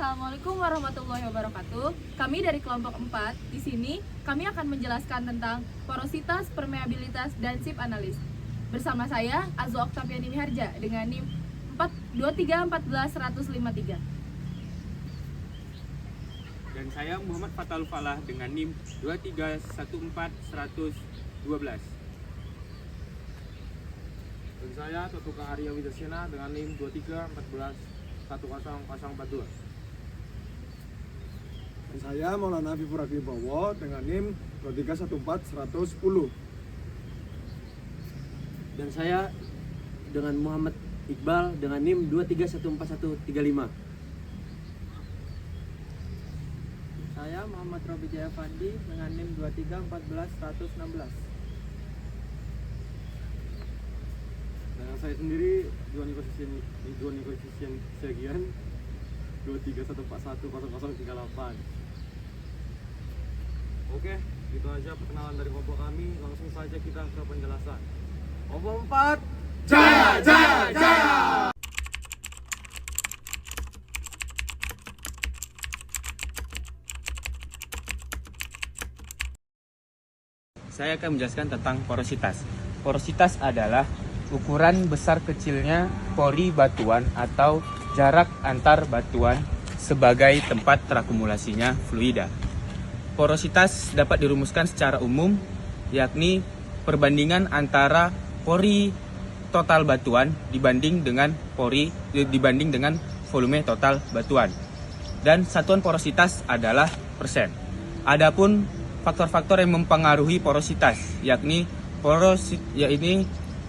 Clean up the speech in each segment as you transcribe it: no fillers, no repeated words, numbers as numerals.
Assalamualaikum warahmatullahi wabarakatuh. Kami dari kelompok 4. Di sini kami akan menjelaskan tentang porositas, permeabilitas, dan SIP analis. Bersama saya Azu Oktaviani Harja dengan NIM 23141153. Dan saya Muhammad Fatal Falah dengan NIM 23141112. Dan saya Totuka Arya Widasena dengan NIM 2314100042. Dan saya Maulana Fifur Bowo dengan NIM 231410. Dan saya dengan Muhammad Iqbal dengan NIM 23141135. Saya Muhammad Robi Jaya Fandi dengan NIM 23141116. Dan saya sendiri Joni Koefisien Segian 2314100038. Oke, itu aja perkenalan dari kelompok kami. Langsung saja kita ke penjelasan. Kelompok 4, Jaya, jaya, jaya! Saya akan menjelaskan tentang porositas. Porositas adalah ukuran besar kecilnya pori batuan atau jarak antar batuan sebagai tempat terakumulasinya fluida. Porositas dapat dirumuskan secara umum, yakni perbandingan antara pori total batuan dibanding dengan volume total batuan. Dan satuan porositas adalah persen. Adapun faktor-faktor yang mempengaruhi porositas, yakni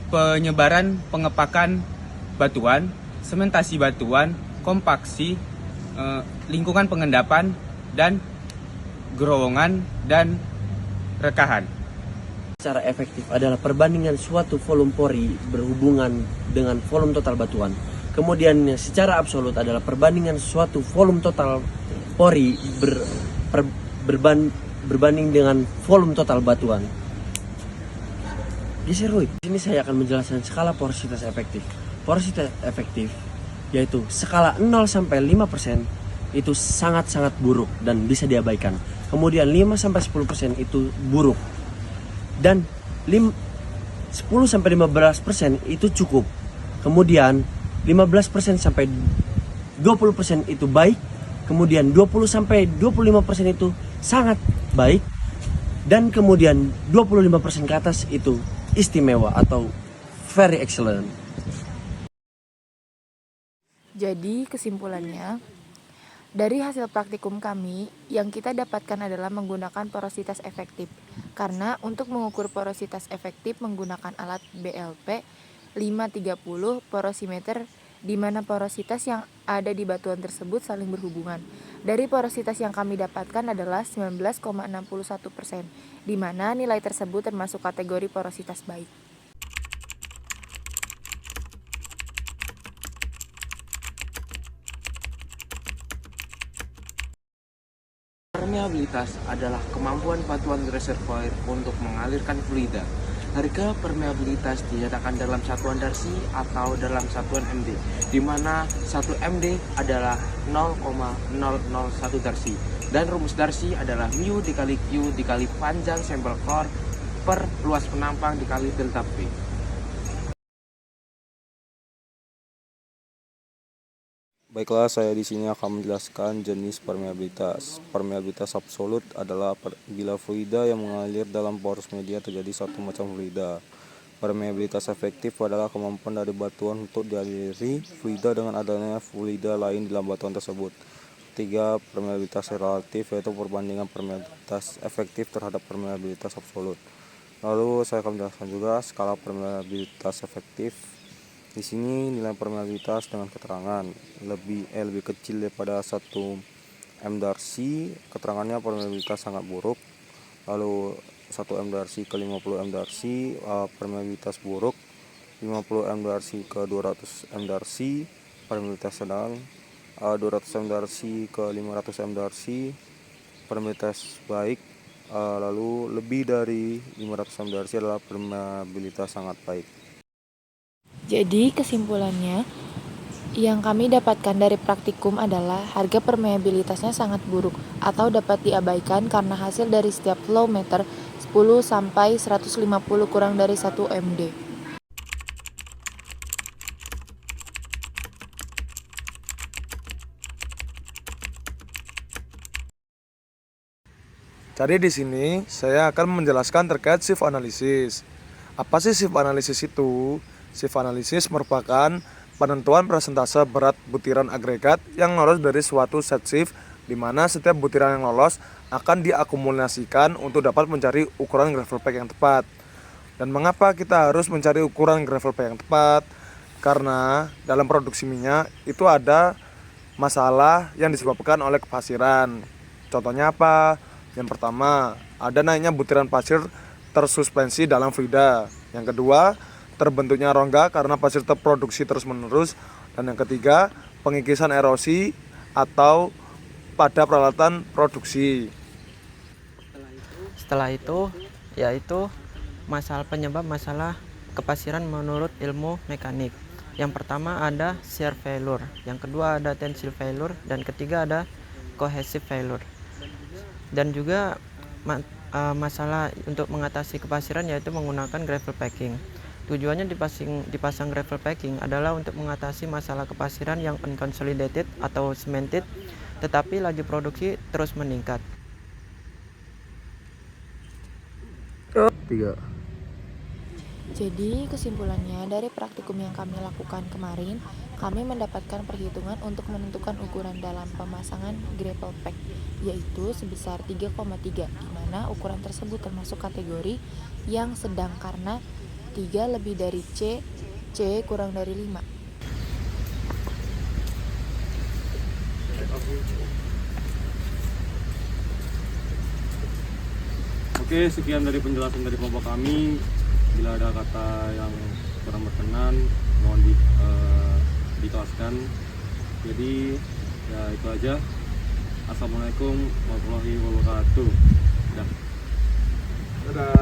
penyebaran pengepakan batuan, sementasi batuan, kompaksi, lingkungan pengendapan, dan gerowongan dan rekahan. Secara efektif adalah perbandingan suatu volume pori berhubungan dengan volume total batuan. Kemudian secara absolut adalah perbandingan suatu volume total pori berbanding dengan volume total batuan. Di sini saya akan menjelaskan skala porositas efektif. Porositas efektif yaitu skala 0 sampai 5% itu sangat-sangat buruk dan bisa diabaikan. Kemudian 5 sampai 10% itu buruk. Dan 10 sampai 15% itu cukup. Kemudian 15% sampai 20% itu baik. Kemudian 20 sampai 25% itu sangat baik. Dan kemudian 25% ke atas itu istimewa atau very excellent. Jadi kesimpulannya, dari hasil praktikum kami, yang kita dapatkan adalah menggunakan porositas efektif. Karena untuk mengukur porositas efektif menggunakan alat BLP 530 porosimeter, di mana porositas yang ada di batuan tersebut saling berhubungan. Dari porositas yang kami dapatkan adalah 19,61%, di mana nilai tersebut termasuk kategori porositas baik. Permeabilitas adalah kemampuan batuan reservoir untuk mengalirkan fluida. Harga permeabilitas dinyatakan dalam satuan darsi atau dalam satuan MD, di mana 1 MD adalah 0,001 darsi dan rumus darsi adalah mu dikali Q dikali panjang sampel core per luas penampang dikali delta P. baiklah, saya di sini akan menjelaskan jenis permeabilitas. Permeabilitas absolut adalah bila fluida yang mengalir dalam porous media terjadi satu macam fluida. Permeabilitas efektif adalah kemampuan dari batuan untuk dialiri fluida dengan adanya fluida lain di dalam batuan tersebut. Ketiga, permeabilitas relatif yaitu perbandingan permeabilitas efektif terhadap permeabilitas absolut. Lalu saya akan menjelaskan juga skala permeabilitas efektif. Di sini nilai permeabilitas dengan keterangan lebih kecil daripada 1 M darcy, keterangannya permeabilitas sangat buruk. Lalu 1 M darcy ke 50 M darcy, permeabilitas buruk. 50 M darcy ke 200 M darcy, permeabilitas sedang. 200 M darcy ke 500 M darcy, permeabilitas baik. Lalu lebih dari 500 M darcy adalah permeabilitas sangat baik. Jadi kesimpulannya, Yang kami dapatkan dari praktikum adalah harga permeabilitasnya sangat buruk atau dapat diabaikan karena hasil dari setiap flow meter 10 sampai 150 kurang dari 1 md. Jadi di sini saya akan menjelaskan terkait shift analisis. Apa sih shift analisis itu? Shift analisis merupakan penentuan persentase berat butiran agregat yang lolos dari suatu set shift, di mana setiap butiran yang lolos akan diakumulasikan untuk dapat mencari ukuran gravel pack yang tepat. Dan mengapa kita harus mencari ukuran gravel pack yang tepat? Karena dalam produksi minyak itu ada masalah yang disebabkan oleh kepasiran. Contohnya apa? Yang pertama, ada naiknya butiran pasir tersuspensi dalam fluida. Yang kedua, terbentuknya rongga karena pasir terproduksi terus-menerus. Dan yang ketiga, pengikisan erosi atau pada peralatan produksi. Setelah itu yaitu penyebab masalah kepasiran menurut ilmu mekanik. Yang pertama ada shear failure, yang kedua ada tensile failure, dan ketiga ada cohesive failure. Dan juga masalah untuk mengatasi kepasiran yaitu menggunakan gravel packing. Tujuannya dipasang gravel packing adalah untuk mengatasi masalah kepasiran yang unconsolidated atau cemented, tetapi laju produksi terus meningkat. 3. Jadi kesimpulannya dari praktikum yang kami lakukan kemarin, kami mendapatkan perhitungan untuk menentukan ukuran dalam pemasangan gravel pack, yaitu sebesar 3,3, di mana ukuran tersebut termasuk kategori yang sedang karena 3 lebih dari C kurang dari 5. Oke, sekian dari penjelasan dari kelompok kami. Bila ada kata yang kurang berkenan, mohon dikelaskan. Jadi ya itu aja. Assalamualaikum warahmatullahi wabarakatuh. Dadah.